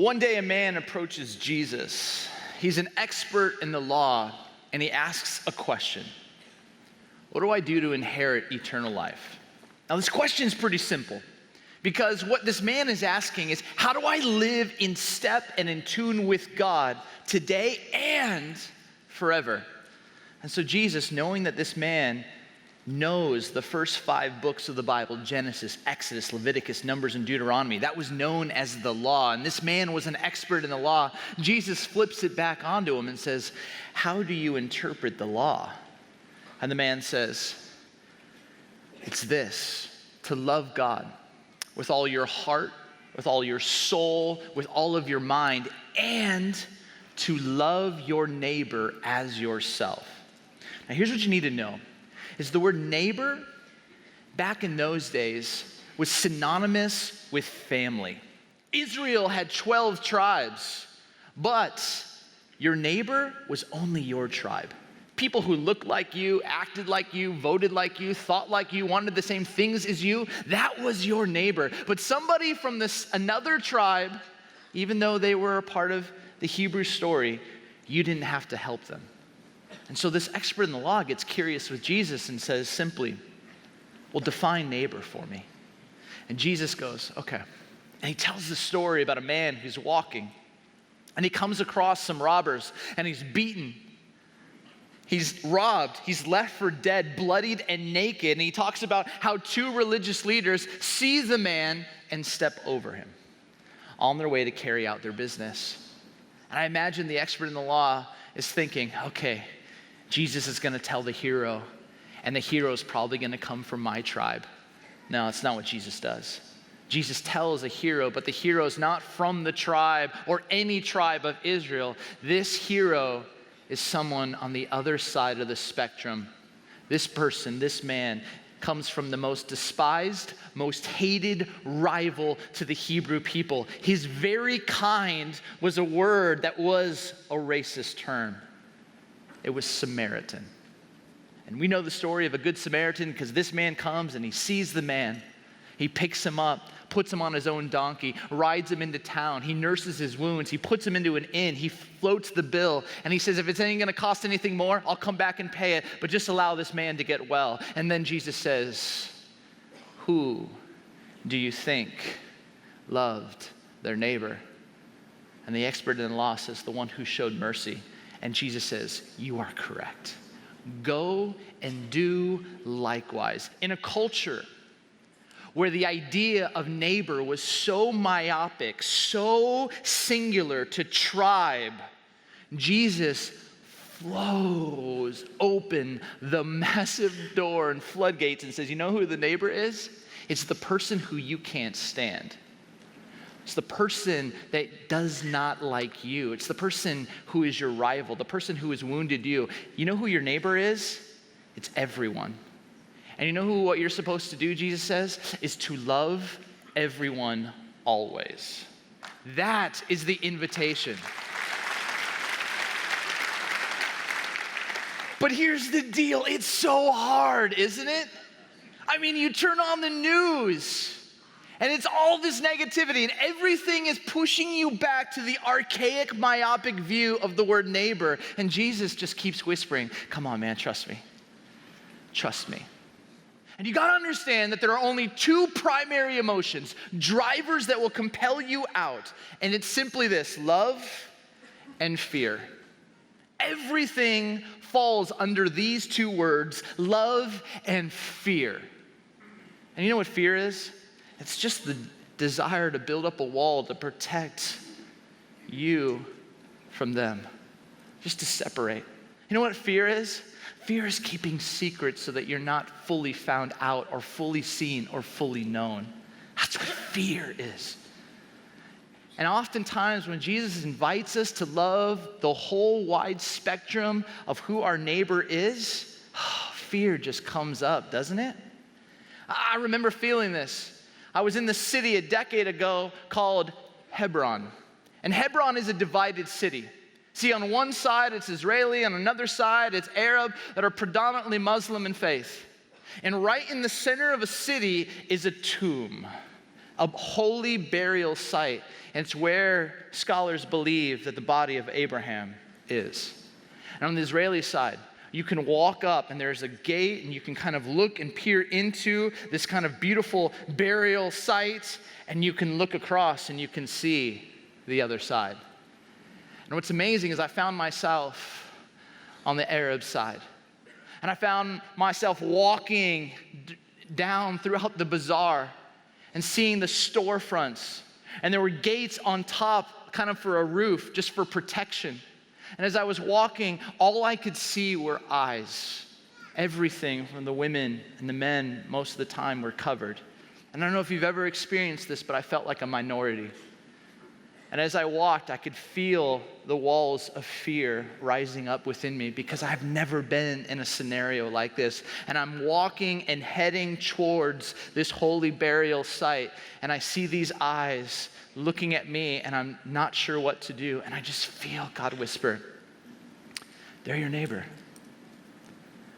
One day a man approaches Jesus. He's an expert in the law, and he asks a question. What do I do to inherit eternal life? Now this question is pretty simple, because what this man is asking is, how do I live in step and in tune with God today and forever? And so Jesus, knowing that this man knows the first 5 books of the Bible, Genesis, Exodus, Leviticus, Numbers, and Deuteronomy, that was known as the law, and this man was an expert in the law, Jesus flips it back onto him and says, how do you interpret the law? And the man says, it's this, to love God with all your heart, with all your soul, with all of your mind, and to love your neighbor as yourself. Now here's what you need to know, is the word neighbor back in those days was synonymous with family. Israel had 12 tribes, but your neighbor was only your tribe. People who looked like you, acted like you, voted like you, thought like you, wanted the same things as you, that was your neighbor. But somebody from another tribe, even though they were a part of the Hebrew story, you didn't have to help them. And so this expert in the law gets curious with Jesus and says simply, well, define neighbor for me. And Jesus goes, okay. And he tells the story about a man who's walking, and he comes across some robbers, and he's beaten. He's robbed, he's left for dead, bloodied and naked. And he talks about how 2 religious leaders see the man and step over him on their way to carry out their business. And I imagine the expert in the law is thinking, okay, Jesus is going to tell the hero, and the hero is probably going to come from my tribe. No, it's not what Jesus does. Jesus tells a hero, but the hero is not from the tribe or any tribe of Israel. This hero is someone on the other side of the spectrum. This person, this man, comes from the most despised, most hated rival to the Hebrew people. His very kind was a word that was a racist term. It was Samaritan. And we know the story of a good Samaritan because this man comes and he sees the man. He picks him up, puts him on his own donkey, rides him into town. He nurses his wounds. He puts him into an inn. He floats the bill. And he says, if it's going to cost anything more, I'll come back and pay it. But just allow this man to get well. And then Jesus says, who do you think loved their neighbor? And the expert in the law says, the one who showed mercy. And Jesus says, you are correct. Go and do likewise. In a culture where the idea of neighbor was so myopic, so singular to tribe, Jesus flows open the massive door and floodgates and says, you know who the neighbor is? It's the person who you can't stand. It's the person that does not like you. It's the person who is your rival, the person who has wounded you. You know who your neighbor is? It's everyone. And you know what you're supposed to do, Jesus says, is to love everyone always. That is the invitation. But here's the deal. It's so hard, isn't it? I mean, you turn on the news, and it's all this negativity, and everything is pushing you back to the archaic, myopic view of the word neighbor. And Jesus just keeps whispering, come on, man, trust me. Trust me. And you gotta understand that there are only 2 primary emotions, drivers that will compel you out. And it's simply this, love and fear. Everything falls under these 2 words, love and fear. And you know what fear is? It's just the desire to build up a wall to protect you from them, just to separate. You know what fear is? Fear is keeping secrets so that you're not fully found out or fully seen or fully known. That's what fear is. And oftentimes when Jesus invites us to love the whole wide spectrum of who our neighbor is, fear just comes up, doesn't it? I remember feeling this. I was in the city a decade ago called Hebron. And Hebron is a divided city. See, on one side it's Israeli, on another side it's Arab that are predominantly Muslim in faith. And right in the center of a city is a tomb a holy burial site. And it's where scholars believe that the body of Abraham is. And on the Israeli side, you can walk up and there's a gate and you can kind of look and peer into this kind of beautiful burial site, and you can look across and you can see the other side. And what's amazing is I found myself on the Arab side. And I found myself walking down throughout the bazaar and seeing the storefronts. And there were gates on top, kind of for a roof, just for protection. And as I was walking, all I could see were eyes. Everything from the women and the men, most of the time, were covered. And I don't know if you've ever experienced this, but I felt like a minority. And as I walked, I could feel the walls of fear rising up within me because I've never been in a scenario like this. And I'm walking and heading towards this holy burial site, and I see these eyes looking at me, and I'm not sure what to do. And I just feel God whisper, "They're your neighbor."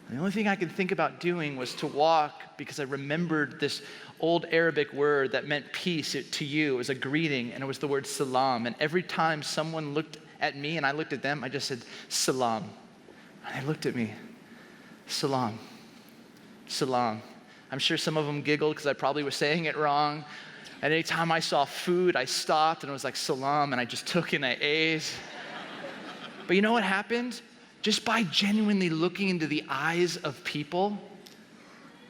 And the only thing I could think about doing was to walk, because I remembered this old Arabic word that meant peace to you. It was a greeting, and it was the word salam. And every time someone looked at me and I looked at them, I just said, "Salam." And they looked at me, "Salam, salam." I'm sure some of them giggled because I probably was saying it wrong. And anytime I saw food, I stopped and it was like, "Salam," and I just took in the A's. But you know what happened? Just by genuinely looking into the eyes of people,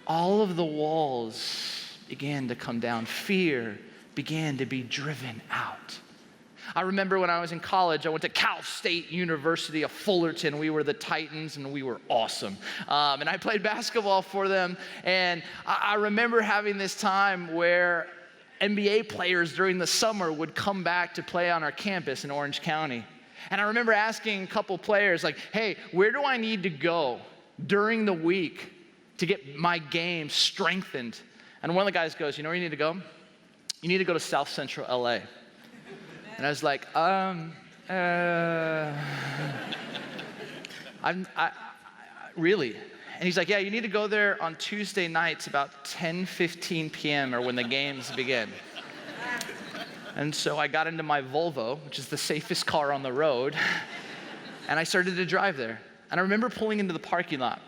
all of the walls began to come down. Fear began to be driven out. I remember when I was in college, I went to Cal State University of Fullerton. We were the Titans, and we were awesome. And I played basketball for them. And I remember having this time where NBA players during the summer would come back to play on our campus in Orange County. And I remember asking a couple players, like, "Hey, where do I need to go during the week to get my game strengthened?" And one of the guys goes, "You know where you need to go? You need to go to South Central LA." And I was like, really? And he's like, "Yeah, you need to go there on Tuesday nights about 10:15 p.m. or when the games begin." And so I got into my Volvo, which is the safest car on the road, and I started to drive there. And I remember pulling into the parking lot.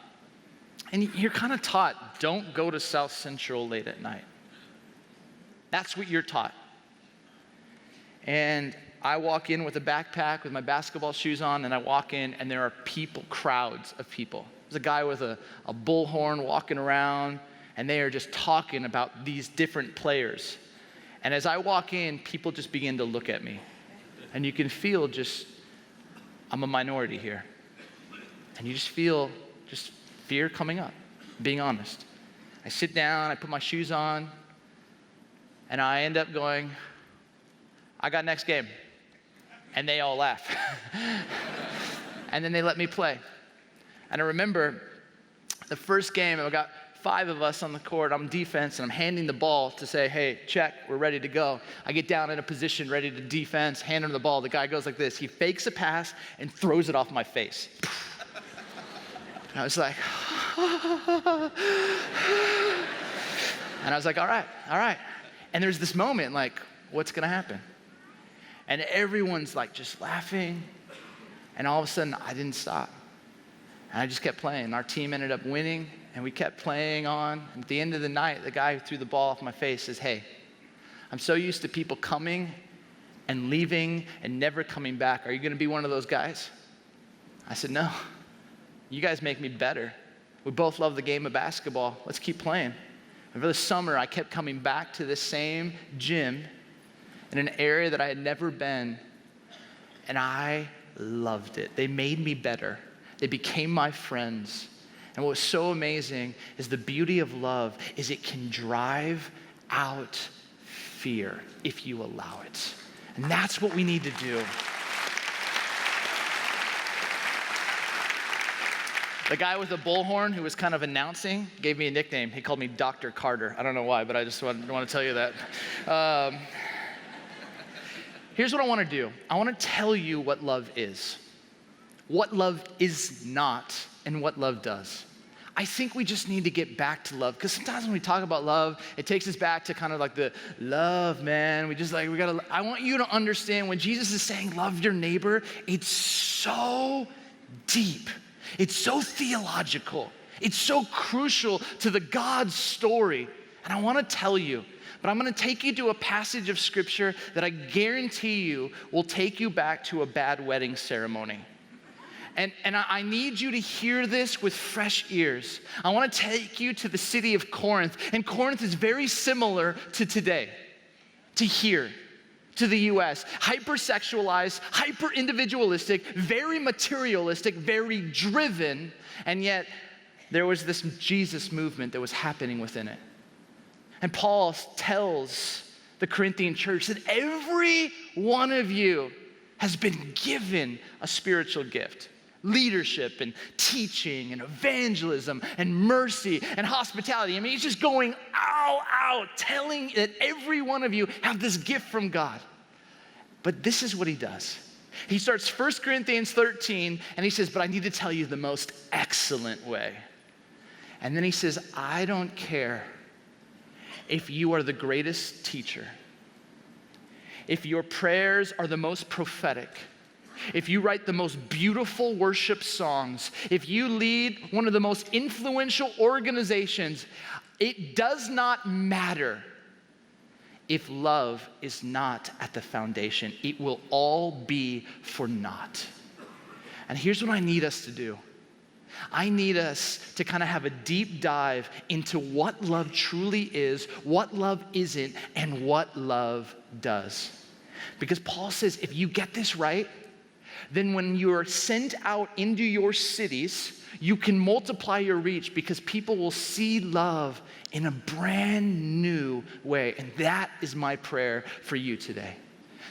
And you're kind of taught, don't go to South Central late at night. That's what you're taught. And I walk in with a backpack with my basketball shoes on, and I walk in, and there are people, crowds of people. There's a guy with a bullhorn walking around, and they are just talking about these different players. And as I walk in, people just begin to look at me. And you can feel I'm a minority here. And you just feel fear coming up, being honest. I sit down, I put my shoes on, and I end up going, "I got next game." And they all laugh. And then they let me play. And I remember the first game, I got 5 of us on the court. I'm defense, and I'm handing the ball to say, "Hey, check, we're ready to go." I get down in a position, ready to defense, hand him the ball. The guy goes like this. He fakes a pass and throws it off my face. And I was like, and I was like, all right. And there's this moment, like, what's gonna happen? And everyone's like just laughing. And all of a sudden, I didn't stop. And I just kept playing. Our team ended up winning, and we kept playing on. And at the end of the night, the guy who threw the ball off my face says, "Hey, I'm so used to people coming and leaving and never coming back. Are you gonna be one of those guys?" I said, "No. You guys make me better. We both love the game of basketball. Let's keep playing." And for the summer, I kept coming back to this same gym in an area that I had never been, and I loved it. They made me better. They became my friends. And what was so amazing is the beauty of love is it can drive out fear if you allow it. And that's what we need to do. The guy with the bullhorn who was kind of announcing gave me a nickname. He called me Dr. Carter. I don't know why, but I just want to tell you that. Here's what I want to do. I want to tell you what love is, what love is not, and what love does. I think we just need to get back to love, because sometimes when we talk about love, it takes us back to kind of like the love, man. I want you to understand when Jesus is saying love your neighbor, it's so deep. It's so theological. It's so crucial to the God story. And I want to tell you, but I'm going to take you to a passage of scripture that I guarantee you will take you back to a bad wedding ceremony. And I need you to hear this with fresh ears. I want to take you to the city of Corinth. And Corinth is very similar to today, to here, to the US. Hypersexualized, hyper-individualistic, very materialistic, very driven. And yet there was this Jesus movement that was happening within it. And Paul tells the Corinthian church that every one of you has been given a spiritual gift. Leadership and teaching and evangelism and mercy and hospitality. I mean, he's just going out, telling that every one of you have this gift from God. But this is what he does. He starts 1 Corinthians 13 and he says, but I need to tell you the most excellent way. And then he says, I don't care if you are the greatest teacher, if your prayers are the most prophetic, if you write the most beautiful worship songs, if you lead one of the most influential organizations, it does not matter if love is not at the foundation. It will all be for naught. And here's what I need us to do. I need us to kind of have a deep dive into what love truly is, what love isn't, and what love does. Because Paul says if you get this right, then when you're sent out into your cities, you can multiply your reach because people will see love in a brand new way. And that is my prayer for you today.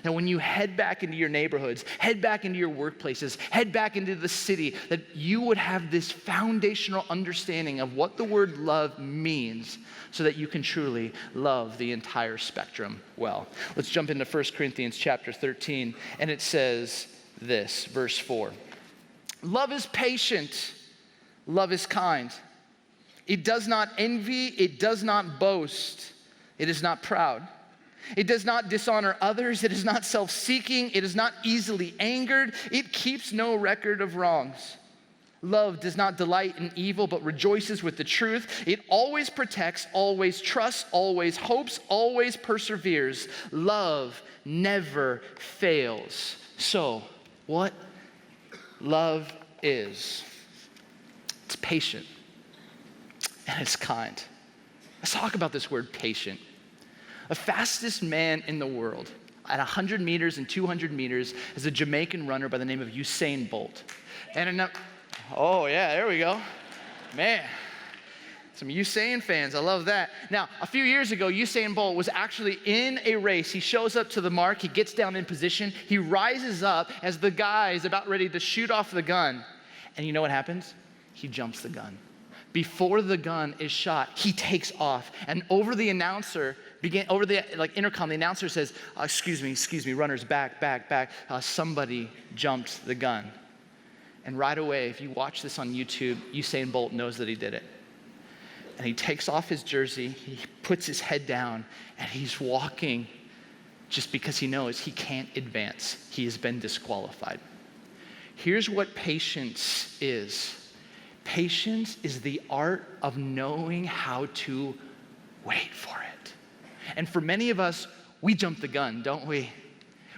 Now, when you head back into your neighborhoods, head back into your workplaces, head back into the city, that you would have this foundational understanding of what the word love means so that you can truly love the entire spectrum well. Let's jump into 1 Corinthians chapter 13, and it says this, verse 4. Love is patient. Love is kind. It does not envy. It does not boast. It is not proud. It does not dishonor others. It is not self-seeking. It is not easily angered. It keeps no record of wrongs. Love does not delight in evil, but rejoices with the truth. It always protects, always trusts, always hopes, always perseveres. Love never fails. So, what love is? It's patient and it's kind. Let's talk about this word patient. The fastest man in the world at 100 meters and 200 meters is a Jamaican runner by the name of Usain Bolt. Oh yeah, there we go. Man, some Usain fans, I love that. Now, a few years ago, Usain Bolt was actually in a race. He shows up to the mark, he gets down in position, he rises up as the guy is about ready to shoot off the gun. And you know what happens? He jumps the gun. Before the gun is shot, he takes off. And over the intercom, the announcer says, excuse me, runners, back. Somebody jumped the gun. And right away, if you watch this on YouTube, Usain Bolt knows that he did it. And he takes off his jersey, he puts his head down, and he's walking just because he knows he can't advance. He has been disqualified. Here's what patience is. Patience is the art of knowing how to wait for it. And for many of us, we jump the gun, don't we?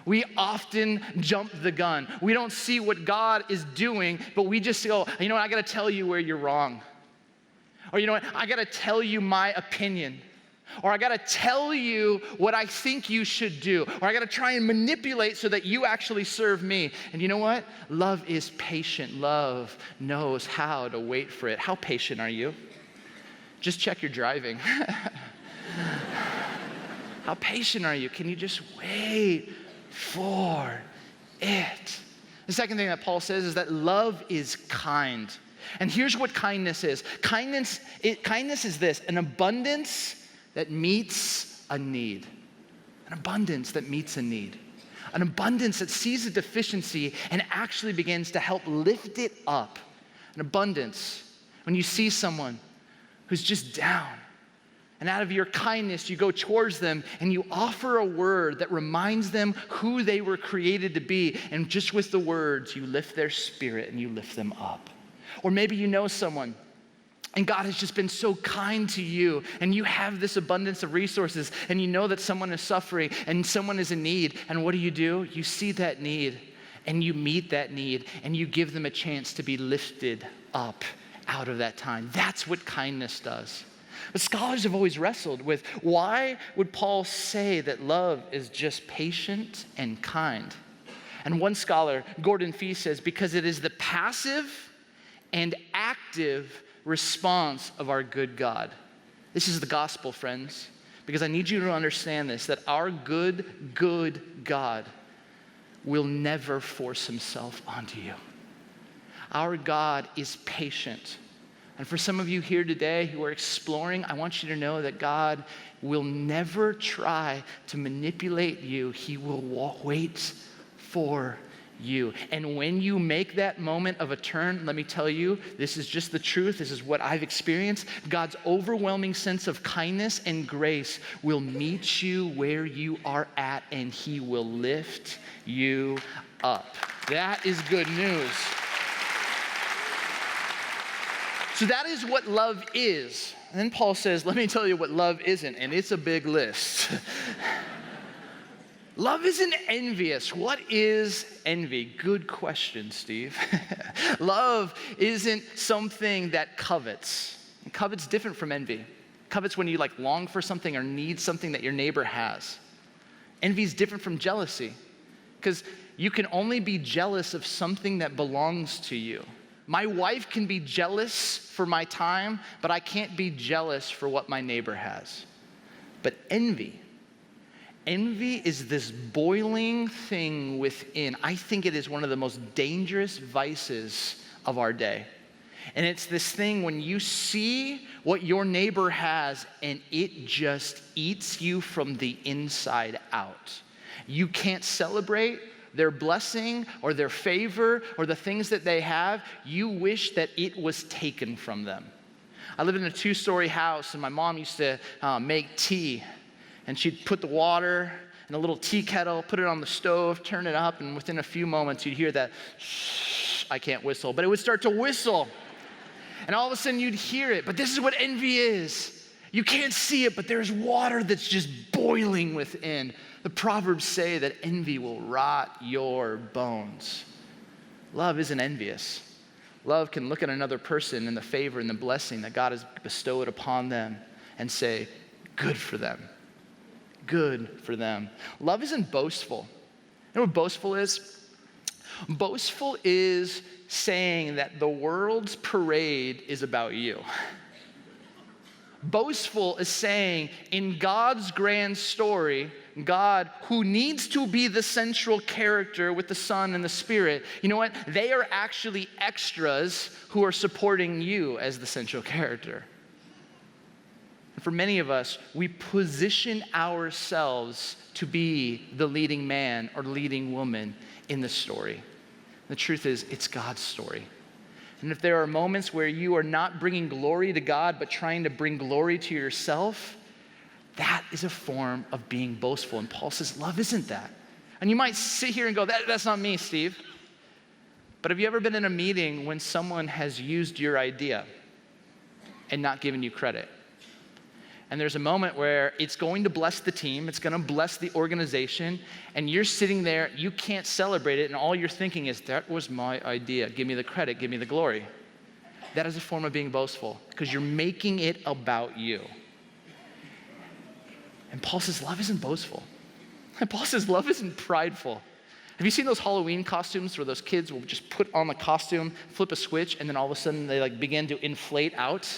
We often jump the gun. We don't see what God is doing, but we just say, oh, you know what, I gotta tell you where you're wrong. Or you know what, I gotta tell you my opinion. Or I gotta tell you what I think you should do. Or I gotta try and manipulate so that you actually serve me. And you know what? Love is patient. Love knows how to wait for it. How patient are you? Just check your driving. How patient are you? Can you just wait for it? The second thing that Paul says is that love is kind. And here's what kindness is. Kindness is this, an abundance that meets a need. An abundance that meets a need. An abundance that sees a deficiency and actually begins to help lift it up. An abundance When you see someone who's just down, and out of your kindness, you go towards them and you offer a word that reminds them who they were created to be. And just with the words, you lift their spirit and you lift them up. Or maybe you know someone and God has just been so kind to you and you have this abundance of resources and you know that someone is suffering and someone is in need. And what do? You see that need and you meet that need and you give them a chance to be lifted up out of that time. That's what kindness does. But scholars have always wrestled with, why would Paul say that love is just patient and kind? And one scholar, Gordon Fee, says, because it is the passive and active response of our good God. This is the gospel, friends, because I need you to understand this, that our good God will never force himself onto you. Our God is patient. And for some of you here today who are exploring, I want you to know that God will never try to manipulate you. He will wait for you. And when you make that moment of a turn, let me tell you, this is just the truth. This is what I've experienced. God's overwhelming sense of kindness and grace will meet you where you are at, and he will lift you up. That is good news. So that is what love is. And then Paul says, let me tell you what love isn't, and it's a big list. Love isn't envious. What is envy? Good question, Steve. Love isn't something that covets. And covet's different from envy. Covet's when you long for something or need something that your neighbor has. Envy is different from jealousy, because you can only be jealous of something that belongs to you. My wife can be jealous for my time, but I can't be jealous for what my neighbor has. But envy is this boiling thing within. I think it is one of the most dangerous vices of our day. And it's this thing when you see what your neighbor has and it just eats you from the inside out. You can't celebrate their blessing or their favor or the things that they have. You wish that it was taken from them. I lived in a 2-story house and my mom used to make tea. And she'd put the water in a little tea kettle, put it on the stove, turn it up, and within a few moments you'd hear that, shh, I can't whistle, but it would start to whistle. And all of a sudden you'd hear it. But this is what envy is. You can't see it, but there's water that's just boiling within. The Proverbs say that envy will rot your bones. Love isn't envious. Love can look at another person and the favor and the blessing that God has bestowed upon them and say, good for them. Good for them. Love isn't boastful. You know what boastful is? Boastful is saying that the world's parade is about you. Boastful is saying in God's grand story, God, who needs to be the central character with the Son and the Spirit, you know what? They are actually extras who are supporting you as the central character. And for many of us, we position ourselves to be the leading man or leading woman in the story. The truth is, it's God's story. And if there are moments where you are not bringing glory to God, but trying to bring glory to yourself, that is a form of being boastful. And Paul says, love isn't that. And you might sit here and go, that's not me, Steve. But have you ever been in a meeting when someone has used your idea and not given you credit? And there's a moment where it's going to bless the team, it's going to bless the organization, and you're sitting there, you can't celebrate it, and all you're thinking is, that was my idea. Give me the credit, give me the glory. That is a form of being boastful, because you're making it about you. And Paul says, love isn't boastful. And Paul says, love isn't prideful. Have you seen those Halloween costumes where those kids will just put on the costume, flip a switch, and then all of a sudden they begin to inflate out?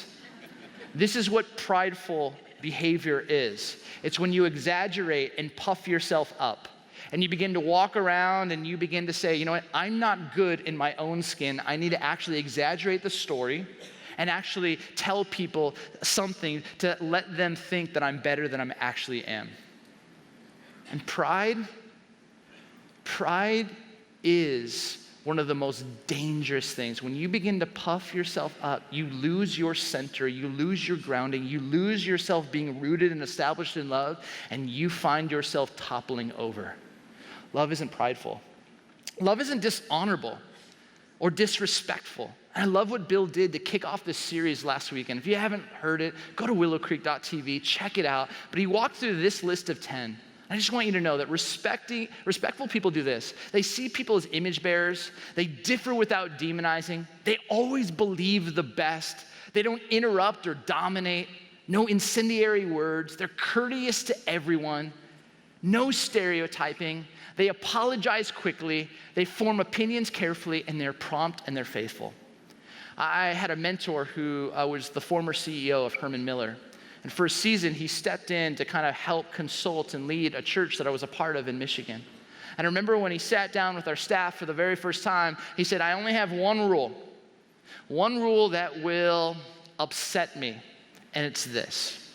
This is what prideful behavior is. It's when you exaggerate and puff yourself up. And you begin to walk around and you begin to say, you know what, I'm not good in my own skin. I need to actually exaggerate the story and actually tell people something to let them think that I'm better than I actually am. And pride is one of the most dangerous things. When you begin to puff yourself up, you lose your center, you lose your grounding, you lose yourself being rooted and established in love, and you find yourself toppling over. Love isn't prideful. Love isn't dishonorable or disrespectful. And I love what Bill did to kick off this series last week. And if you haven't heard it, go to willowcreek.tv, check it out. But he walked through this list of 10. I just want you to know that respectful people do this. They see people as image bearers. They differ without demonizing. They always believe the best. They don't interrupt or dominate. No incendiary words. They're courteous to everyone. No stereotyping. They apologize quickly. They form opinions carefully, and they're prompt and they're faithful. I had a mentor who was the former CEO of Herman Miller. And for a season, he stepped in to kind of help consult and lead a church that I was a part of in Michigan. And I remember when he sat down with our staff for the very first time, he said, I only have one rule that will upset me, and it's this.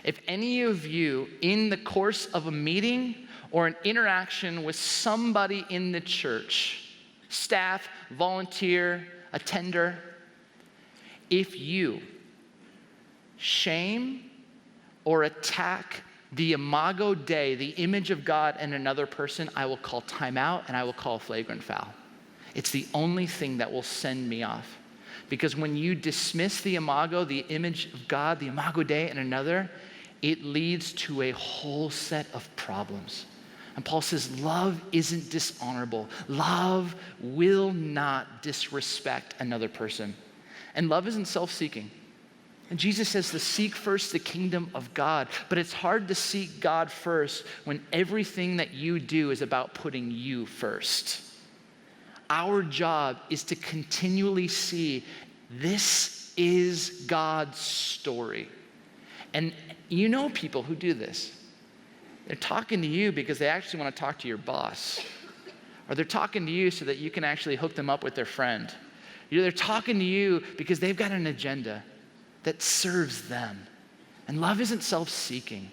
If any of you, in the course of a meeting or an interaction with somebody in the church, staff, volunteer, attender, if you shame or attack the imago Dei, the image of God in another person, I will call timeout and I will call flagrant foul. It's the only thing that will send me off. Because when you dismiss the imago, the image of God, the imago Dei in another, it leads to a whole set of problems. And Paul says, love isn't dishonorable. Love will not disrespect another person. And love isn't self-seeking. And Jesus says to seek first the kingdom of God. But it's hard to seek God first when everything that you do is about putting you first. Our job is to continually see this is God's story. And you know people who do this. They're talking to you because they actually want to talk to your boss. Or they're talking to you so that you can actually hook them up with their friend. They're talking to you because they've got an agenda that serves them. And love isn't self-seeking.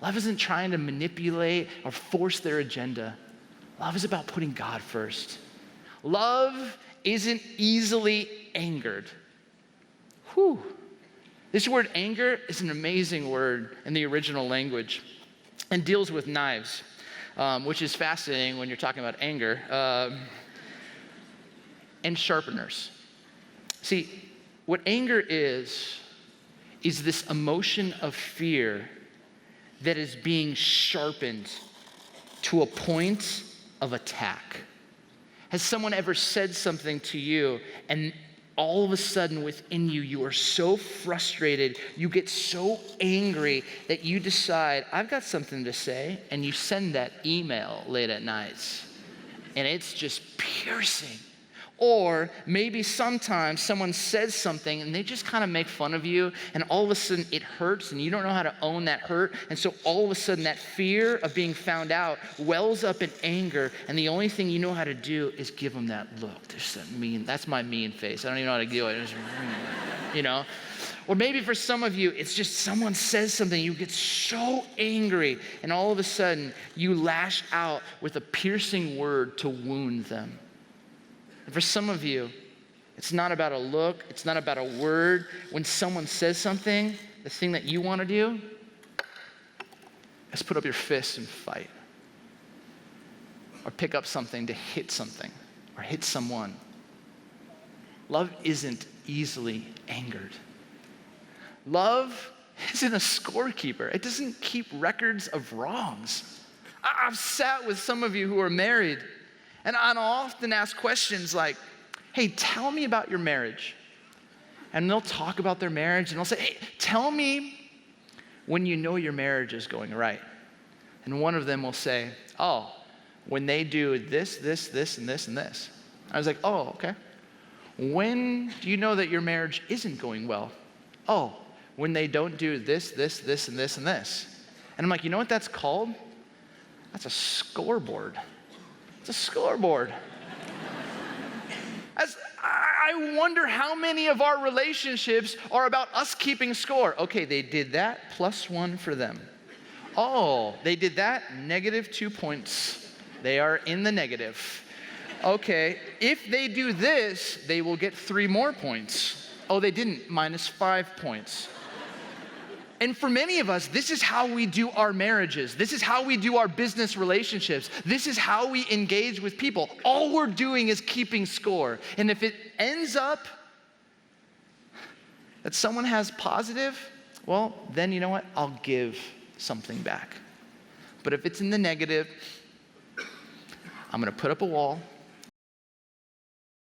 Love isn't trying to manipulate or force their agenda. Love is about putting God first. Love isn't easily angered. Whew. This word anger is an amazing word in the original language and deals with knives, which is fascinating when you're talking about anger, and sharpeners. See, what anger is this emotion of fear that is being sharpened to a point of attack. Has someone ever said something to you and all of a sudden within you, you are so frustrated, you get so angry that you decide, I've got something to say, and you send that email late at night, and it's just piercing. Or maybe sometimes someone says something and they just kind of make fun of you, and all of a sudden it hurts and you don't know how to own that hurt. And so all of a sudden that fear of being found out wells up in anger, and the only thing you know how to do is give them that look. There's that mean, that's my mean face. I don't even know how to do it. You know? Or maybe for some of you, it's just someone says something, you get so angry, and all of a sudden you lash out with a piercing word to wound them. And for some of you, it's not about a look, it's not about a word. When someone says something, the thing that you want to do is put up your fists and fight. Or pick up something to hit something, or hit someone. Love isn't easily angered. Love isn't a scorekeeper. It doesn't keep records of wrongs. I've sat with some of you who are married, and I'll often ask questions like, hey, tell me about your marriage. And they'll talk about their marriage, and they'll say, hey, tell me when you know your marriage is going right. And one of them will say, oh, when they do this, this, this, and this, and this. I was like, oh, okay. When do you know that your marriage isn't going well? Oh, when they don't do this, this, this, and this, and this. And I'm like, you know what that's called? That's a scoreboard. It's a scoreboard. I wonder how many of our relationships are about us keeping score. Okay, they did that, +1 for them. Oh, they did that, -2 points. They are in the negative. Okay, if they do this, they will get 3 more points. Oh, they didn't, -5 points. And for many of us, this is how we do our marriages. This is how we do our business relationships. This is how we engage with people. All we're doing is keeping score. And if it ends up that someone has positive, well, then you know what? I'll give something back. But if it's in the negative, I'm gonna put up a wall.